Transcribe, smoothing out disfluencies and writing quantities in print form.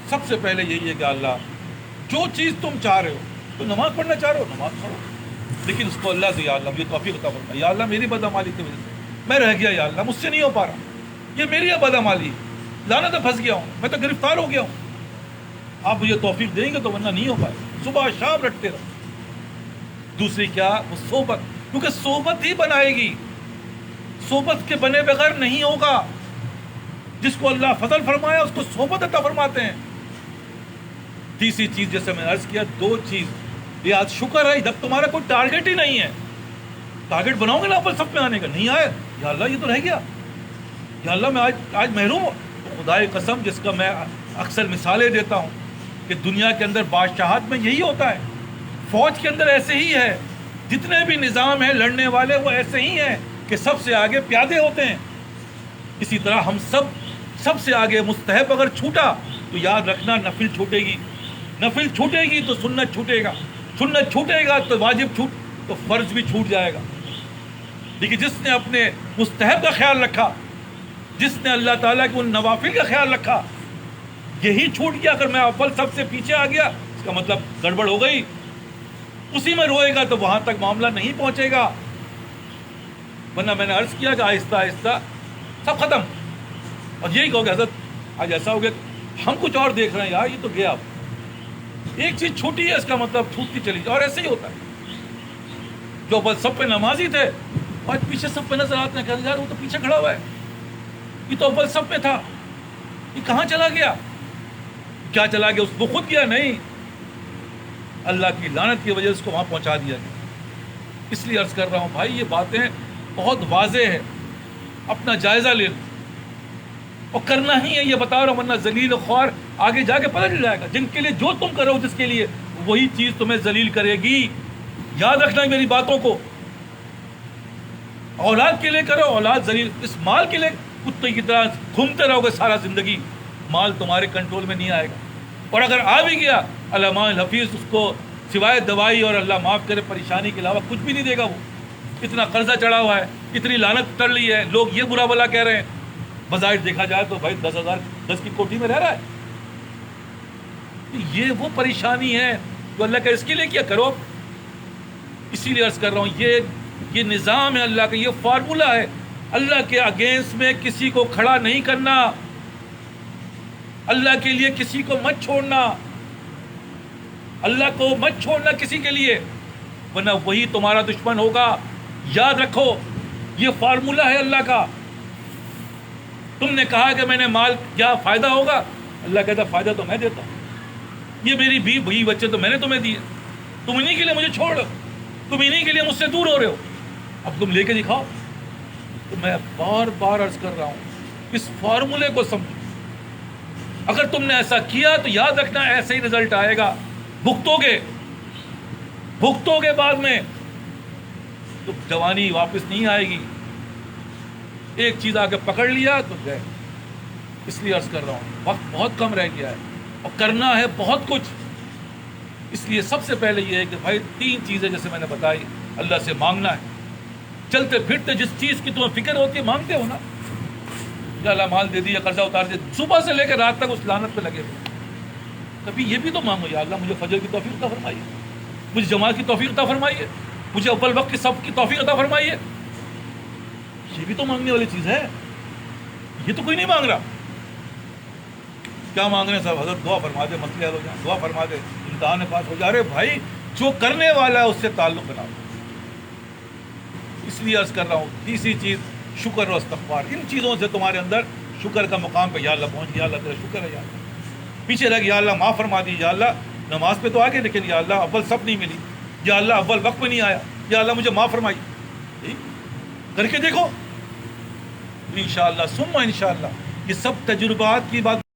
سب سے پہلے یہی ہے کہ اللہ جو چیز تم چاہ رہے ہو، تو نماز پڑھنا چاہ رہے ہو نماز پڑھو، لیکن اس کو اللہ سے یا اللہ مجھے توفیق عطا فرما، یا اللہ میری بدعمالی کی وجہ سے میں رہ گیا، یا اللہ مجھ سے نہیں ہو پا رہا، یہ میری بدعمالی، لعنت میں پھنس گیا ہوں، میں تو گرفتار ہو گیا ہوں، آپ مجھے توفیق دیں گے تو ورنہ نہیں ہو پائے، صبح شام رٹتے رہو۔ دوسری کیا؟ وہ صحبت، کیونکہ صحبت ہی بنائے گی، صحبت کے بنے بغیر نہیں ہوگا۔ جس کو اللہ فضل فرمایا اس کو صحبت عطا فرماتے ہیں۔ تیسری چیز جیسے میں نے عرض کیا، دو چیز، یہ آج شکر ہے جب تمہارا کوئی ٹارگٹ ہی نہیں ہے، ٹارگٹ بناؤ گے نا اول سب میں آنے کا، نہیں آئے یا اللہ یہ تو رہ گیا، یا اللہ میں آج محروم ہوں، تو خدا کی قسم جس کا میں اکثر مثالیں دیتا ہوں کہ دنیا کے اندر بادشاہت میں یہی ہوتا ہے، فوج کے اندر ایسے ہی ہے، جتنے بھی نظام ہیں لڑنے والے وہ ایسے ہی ہیں کہ سب سے آگے پیادے ہوتے ہیں۔ اسی طرح ہم سب سے آگے مستحب اگر چھوٹا تو یاد رکھنا نفل چھوٹے گی، نفل چھوٹے گی تو سنت چھوٹے گا، سنت چھوٹے گا تو واجب تو فرض بھی چھوٹ جائے گا۔ لیکن جس نے اپنے مستحب کا خیال رکھا، جس نے اللہ تعالیٰ کے ان نوافل کا خیال رکھا، یہی چھوٹ گیا، اگر میں اول سب سے پیچھے آ گیا اس کا مطلب گڑبڑ ہو گئی، اسی میں روئے گا تو وہاں تک معاملہ نہیں پہنچے گا، ورنہ میں نے عرض کیا کہ آہستہ آہستہ سب ختم۔ اور یہی کہو کہ حضرت آج ایسا ہو گیا ہم کچھ اور دیکھ رہے ہیں، یار یہ تو گیا، اب ایک چیز چھوٹی ہے اس کا مطلب چھوٹتی چلی جائے، اور ایسے ہی ہوتا ہے۔ جو بس سب پہ نمازی تھے آج پیچھے سب پہ نظر آتے ہیں، کہتے ہیں یار وہ تو پیچھے کھڑا ہوا ہے، یہ تو اول سب پہ تھا، یہ کہاں چلا گیا؟ کیا چلا گیا؟ اس کو خود گیا نہیں، اللہ کی لعنت کی وجہ سے اس کو وہاں پہنچا دیا گیا۔ اس لیے عرض کر رہا ہوں بھائی، یہ باتیں بہت واضح ہیں، اپنا جائزہ لے لو، اور کرنا ہی ہے، یہ بتا رہا ہوں، ورنہ ذلیل و خوار آگے جا کے پتہ چل جائے گا، جن کے لیے جو تم کرو جس کے لیے وہی چیز تمہیں ذلیل کرے گی۔ یاد رکھنا میری باتوں کو، اولاد کے لیے کرو اولاد ذلیل، اس مال کے لیے کتے کی طرح گھومتے رہو گے سارا زندگی، مال تمہارے کنٹرول میں نہیں آئے گا، اور اگر آ بھی گیا علامہ الحفیظ اس کو سوائے دوائی اور اللہ معاف کرے پریشانی کے علاوہ کچھ بھی نہیں دے گا۔ وہ اتنا قرضہ چڑھا ہوا ہے، اتنی لعنت ٹر لی ہے، لوگ یہ برا بلا کہہ رہے ہیں، بظاہر دیکھا جائے تو بھائی 10,000 گز کی کوٹھی میں رہ رہا ہے۔ یہ وہ پریشانی ہے جو اللہ کا اس کے لیے کیا کرو۔ اسی لیے عرض کر رہا ہوں، یہ نظام ہے اللہ کا، یہ فارمولہ ہے، اللہ کے اگینسٹ میں کسی کو کھڑا نہیں کرنا، اللہ کے لیے کسی کو مت چھوڑنا، اللہ کو مت چھوڑنا کسی کے لیے، ورنہ وہی تمہارا دشمن ہوگا۔ یاد رکھو یہ فارمولہ ہے اللہ کا۔ تم نے کہا کہ میں نے مال کیا فائدہ ہوگا، اللہ کہتا فائدہ تو میں دیتا ہوں، یہ میری بیوی بچے تو میں نے تمہیں دیے، تم انہی کے لیے مجھے چھوڑ، تم انہی کے لیے مجھ سے دور ہو رہے ہو، اب تم لے کے دکھاؤ۔ تو میں بار بار عرض کر رہا ہوں اس فارمولے کو سمجھو، اگر تم نے ایسا کیا تو یاد رکھنا ایسے ہی رزلٹ آئے گا، بھگتو گے بعد میں، تو جوانی واپس نہیں آئے گی۔ ایک چیز آ کے پکڑ لیا تو گئے۔ اس لیے عرض کر رہا ہوں وقت بہت کم رہ گیا ہے اور کرنا ہے بہت کچھ، اس لیے سب سے پہلے یہ ہے کہ بھائی 3 چیزیں جیسے میں نے بتائی، اللہ سے مانگنا ہے، چلتے پھرتے جس چیز کی تمہیں فکر ہوتی ہے مانگتے ہو نا، یا اللہ مال دے دیا، قرضہ اتار دیا، صبح سے لے کے رات تک اس لعنت پہ لگے ہوئے، کبھی یہ بھی تو مانگو، یا اللہ مجھے فجر کی توفیق عطا فرمائیے، مجھے جماعت کی توفیق عطا فرمائیے، مجھے اول وقت کی سب کی توفیق عطا فرمائیے۔ یہ بھی تو مانگنے والی چیز ہے، یہ تو کوئی نہیں مانگ رہا۔ کیا مانگ رہے ہیں صاحب؟ حضرت دعا فرما دے مسئلے حل ہو جائیں، دعا فرما دے امتحان پاس ہو جا رہے۔ بھائی جو کرنے والا ہے اس سے تعلق بناؤ۔ اس لیے عرض کر رہا ہوں تیسری چیز شکر و استغفار، ان چیزوں سے تمہارے اندر شکر کا مقام پہ یا اللہ پہنچ گیا، اللہ تیرا شکر ہے، یا اللہ پیچھے رہ گیا، یا اللہ معاف فرما دی، یا اللہ نماز پہ تو آگے لیکن یا اللہ اول سب نہیں ملی، یا اللہ اول وقت پہ نہیں آیا، یا اللہ مجھے معاف فرمائی، کر کے دیکھو انشاءاللہ ثم انشاءاللہ۔ یہ سب تجربات کی بات